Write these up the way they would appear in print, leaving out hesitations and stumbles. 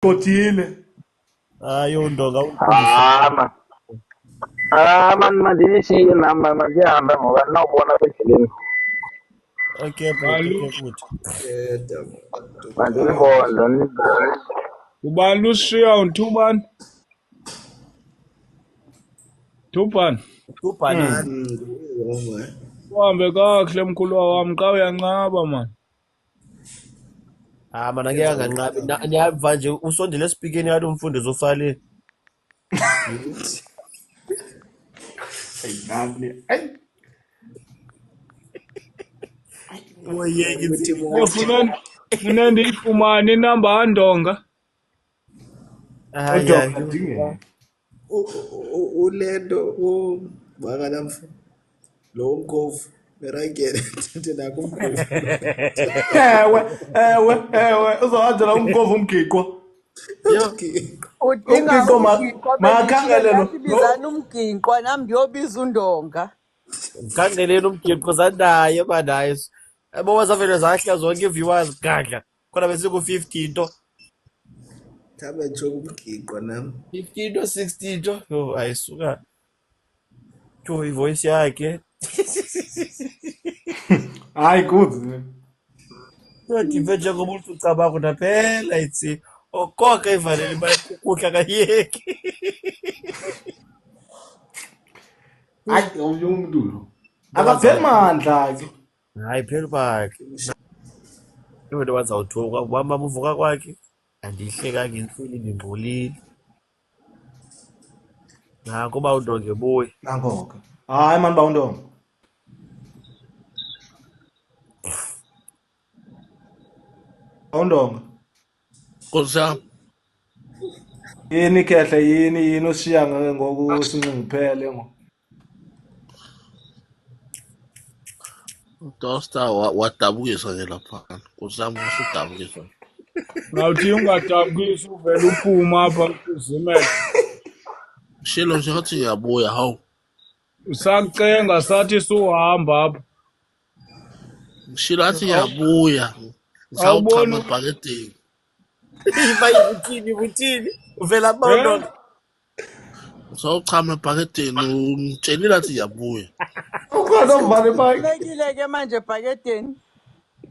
Kotile. Hayi undonga ungifundise. Man. Mandishiye namba mandihambe ngoba ndinawubona apha endleleni. Okay bhuti. Mandinibonde. Ubani ushiya uNthubani? Thubani. Ubhanana. Uhambe kakuhle mkhulwa wami xa uyancaba man. Mana ngeke anganqabi. Ndiyava nje usondele esipikeni yathi umfundisi ufale. Nani. Ay. Oyeke nzi. Funa ndiyifumane inamba kaNdonga. Hayi Udonga hayi. dinge. ulento wakanamfu lo mkhovu berangene thethe nako umkhovu Ewe. Uzohanjela umkhovu umgiqwa. Yo. Udinga Umgiqwa umginqo bendishilo makhangelelo. ndasibizana umginqo nami ndiyobiza uNdonga. Mkhangeleni umgiqo zanaye banaye. Yabo wazavele zahla zonke viewers gadla. Khona bese ku 50 into. thabe nje umgiqo nami 50 into 60 into. Yo ayisuka. Jo ivoice yakhe. Hayi good. Yathi mfethu ngoba ucabanga ukuthi phela ithi okoke ivalele bayikukudla kayeki. Hayi umuntu lo. Akapheli mandla ke. Hayi phela bakhe. Into wazawuthuka ubamba uvuka kwakhe. Andihlekanga insini ngingcolile. Kuba uNdonga ebuye. Nangoke. Hayi man bawundonga. Bawundonga. Kosa Yini kehle yini ushiya ngoku sinxingiphele ngo. Dosta wadabukisa ke lapha. Kusami usudabukisa. Ngawuthi ungadabukisi uvele uphuma apha kuzimele. Shilo nje ngathi ngiyabuya hawu. Usacenga sathi suhamba apha. Shilo athi ngiyabuya. Ngisawuchama Awuboni? ebhakedeni. Ibayibutini. Uvela bawundonga. Ngisawuchama ebhakedeni ngitshelile athi ngiyabuya. Ukhona ovale bike. Lekile ke manje ebhakedeni.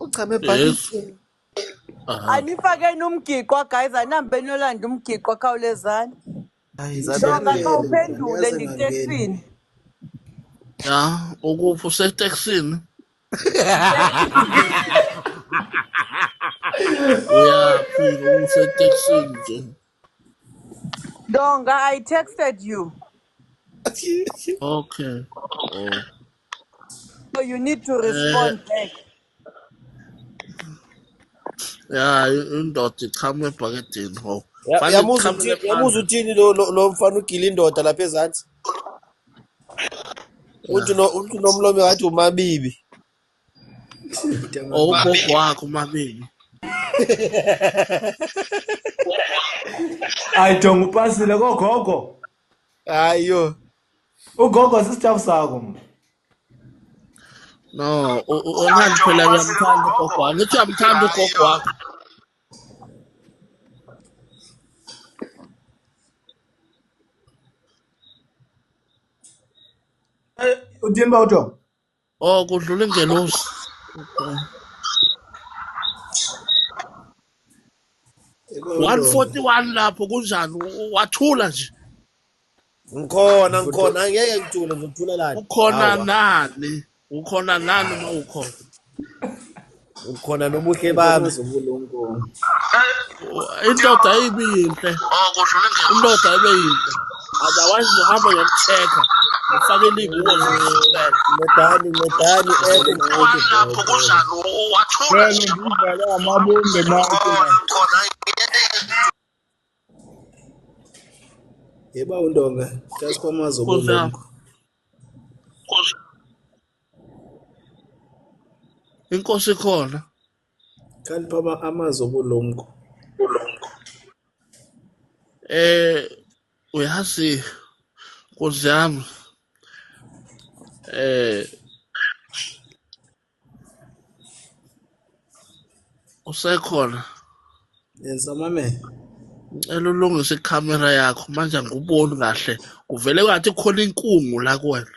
Uchame Yes. ebhakisini. Anifakeni umgiqo guys, anihambeni yolanda umgiqo khawulezani. Hayi Ndonga zabe. xa uphendule Angeze ngangeni. nditeksini. Ya, ukuphi useteksini? Uyaphila useteksini nje. Ndonga, I texted you. Okay. Oh. So you need to respond back. Ya, indoda ichama ebhakedeni hawu. Fanele Yamuza ichamele yamuza uthini lo mfana ugila indoda lapha ezantsi. Uthi nomlomo ngathi umabibi. ugogo wakho uMabini. Ayidonga upasile kogogo. Hayo. Ugogo sisitafu sakho. No, ngani phela uyamthanda ugogo wakho. Ngithi uyamthanda ugogo wakho. Uthini bawudonga? Oh, kudlula ingelosi. Okay. 141 lapho kunjani? Wathula nje. Ngikhona ngeke ngithule ngizothulela. Ukhona nani uma ukhona? Ukhona nobuhle bami. Indoda ayibiyinhle. Indoda ayibiyinhle. Otherwise uhambe ngiyamcheka. Ngifakele ibuko zokufutela. Ngedani Lapho kunjani? Wathula Phela nje. ndivale amabombe manje. yeba uNdonga just kwamazo bolongo Inkosi khona. kanti phama amazo bolongo Uyazi Nkosi yami. Usekhona. yenza mame Ngicela ulungise ikhamera yakho manje angikuboni kahle. Kuvele ngathi khona inkungu la kuwena.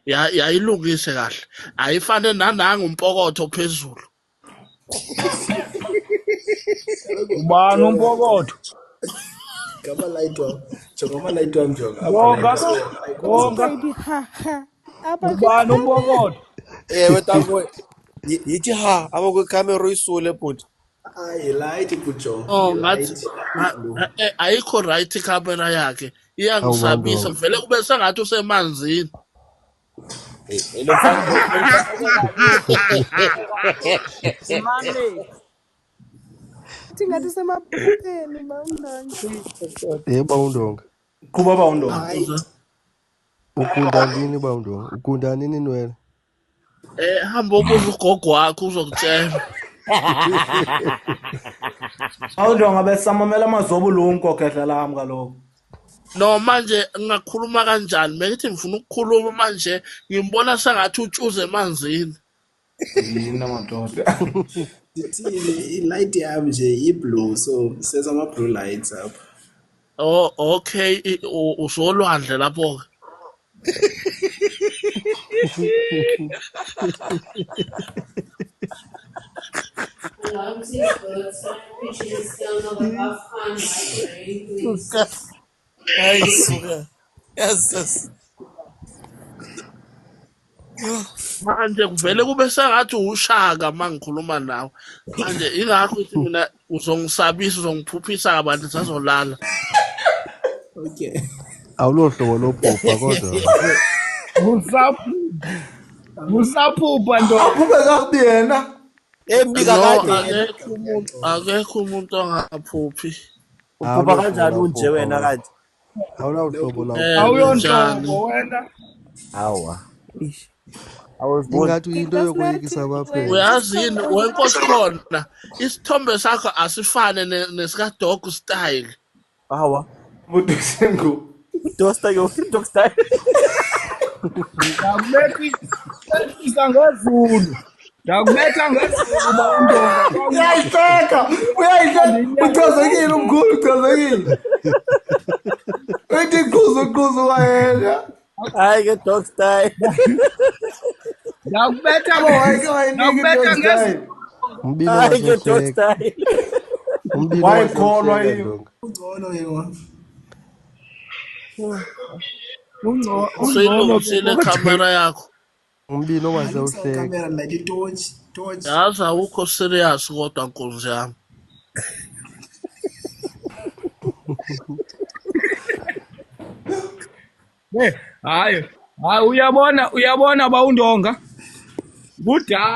Yayilungise kahle. Ayifane nananga umpokotho phezulu. Ubani umpokotho? Ngama-light wam. Jonga ama-light wam jonga. Apha Gonga. light. So, ayikwazi. Gonga. Baby, ha ha. Ubani umpokotho? ewe tango yithi ha apha kwikhamera uyisule bhuti. Hayi, light kujonga. Oh ngathi Light. Blue. ayikho right ikhamera yakhe. Hawu Iyangisabisa Bawundonga. kuvele kube sengathi usemanzini. Simame. Tingathi semaphupheni Bawundonga. Bawundonga. Qhuba Bawundonga. Hayi. Ugunda lini Bawundonga? Ugunda nini nwele? Hamba ubuza ugogo wakho uzokutshela. Bawundonga besamamela amazobulumko khehla lami kaloku. No manje ngingakhuluma kanjani? Bengithi ngifuna ukukhuluma manje ngimbona sengathi utshuze emanzini. Yini madoda. Ndithini i-light yam nje i-blue so senza ama-blue lights apha. Oh okay usolwandle lapho ke. Hayi suka. Yes. Manje kuvele kube sengathi ushaka mangikhuluma nawe. Manje ingakho ukuthi mina uzongisabisa uzongiphuphisa abantu sazolala. Okay. Awulohlobo lophupha kodwa. Usaphupha nto. Aphuphe kakubi yena. Embika No kade akekho umuntu ongaphuphi. uphupha kanjani unje wena kanti? Awulohlobo la. Awuyontongo wena. Hawa. Ingathi into yokoyikisa abaphela. Uyazi yini wenkosi khona isithombe sakho asifane nesika dog style. Hawa. Budusengu. Dosta yo dog style. Ndakubethisa ngezulu. Ndakubetha ngezulu Bawundonga. Uyayiteka. Uchazekile umkhulu uchazekile. Uyithi quzu wayena. Hayi ke dog style. Ndakubetha ngezulu. Umbilo Hayi ke dog wasehleka. style. Umbilo Wayekholwa wasehleka yiyo. Ndonga. Ungcono yena. Usuyilungisile kamera yakho. Umbilo wasewuhleka. Camera light i-torch. Yazi awukho serious kodwa nkonzi yami. Hayi uyabona Bawundonga. Kudala